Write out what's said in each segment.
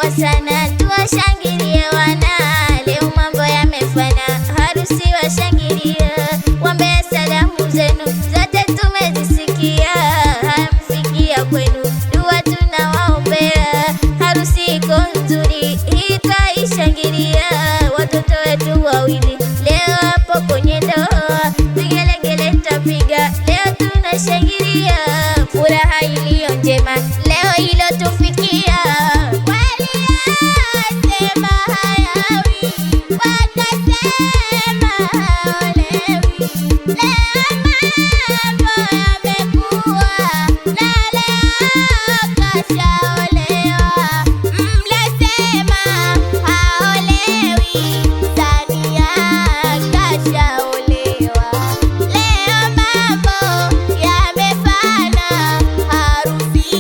kwa sana, tuwashangilie wana, leo mambo yamefana, harusi washangilie, wambea salamu zenu zote tumezisikia, hamfikia kwenu, dua tunawaombea, harusi iko nzuri, itaishangilia, watoto wetu wawili leo hapo kwenye ndoa, vigelegele tapiga, leo tunashangilia, furaha iliyo njema leo ilotufikia. Waliyasema hayawi, wakasema haolewi, leo mambo yamekuwa, na leo kashaolewa. Mlosema haolewi, Sania kashaolewa, leo mambo yamefana, harusi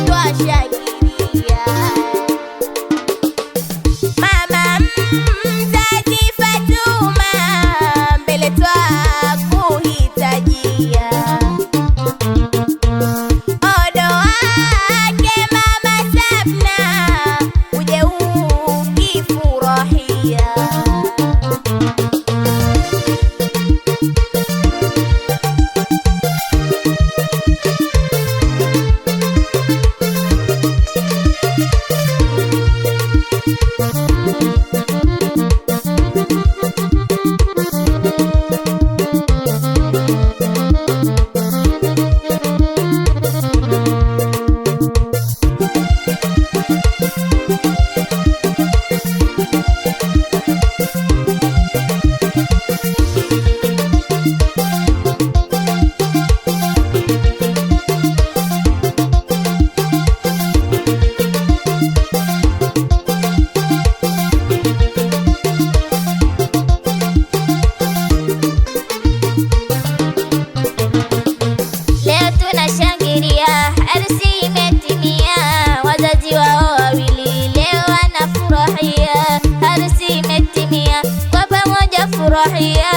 twashangilia. Mama mzazi Fatuma, mbele twakuhitajia, odo wake Mama Sabna, uje ukifurahia. Leo tunashangilia, harusi imetimia, wazazi wao wawili leo wanafurahia, harusi imetimia, kwa pamoja furahia,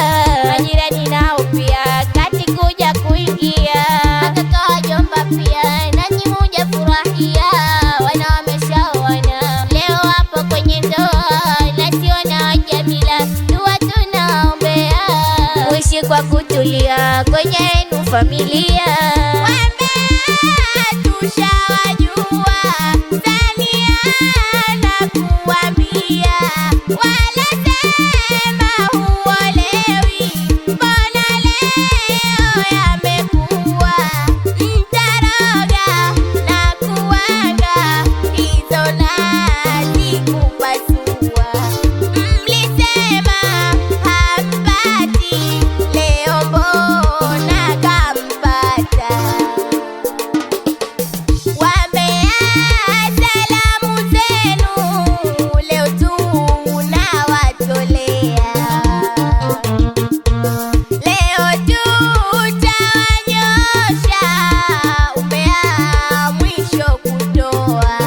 majirani nao pia kati kuja kuingia, watoto wajomba pia nanyi muja furahia, wana wameshaoana leo hapo kwenye ndoa, nasiona wajamila, dua tunaombea, uishi kwa kutulia kwenye yenu familia. Wambea tushawajua, Sania nakuambia, walosema huolewi, mbona leo yamekuwa, mtaroga na kuwanga, hizo nazi kupasua, mlisema hampati, leo mbona kampata. Wambea salamu zenu leo tunawatolea, leo tutawanyosha, umbea mwisho kutoa.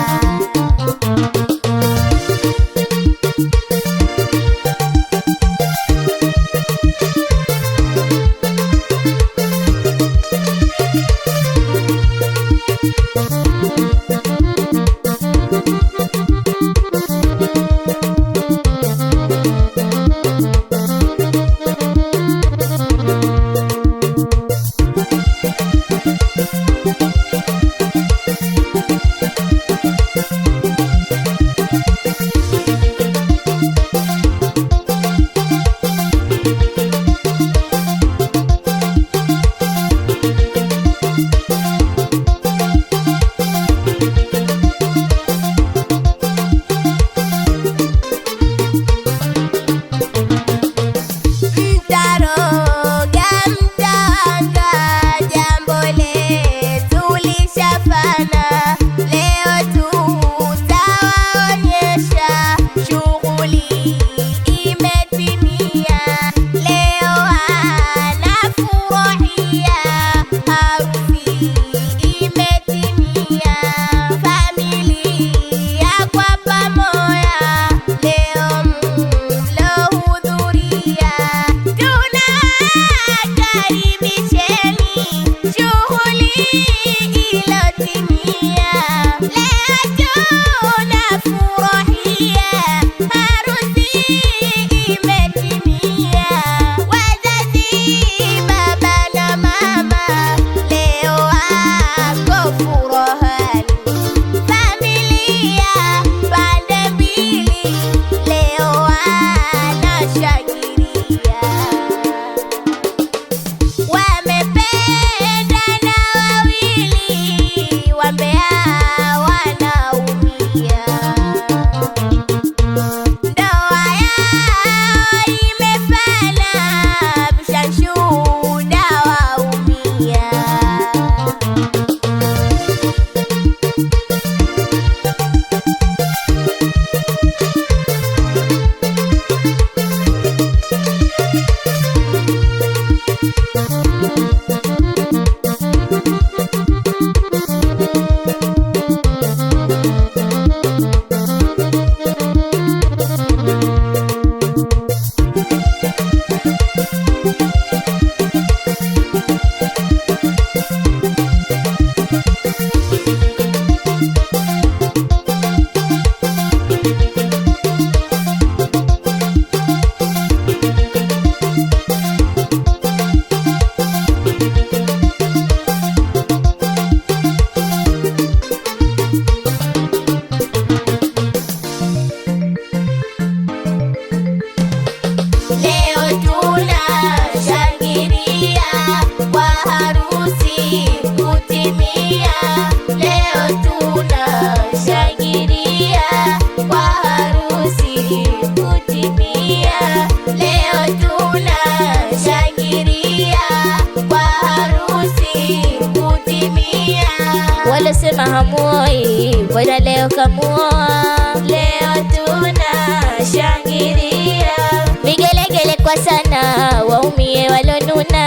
hamuoi, bora leo kamuoa. Leo tunashangilia, vigelegele kwa sana, waumie walonuna.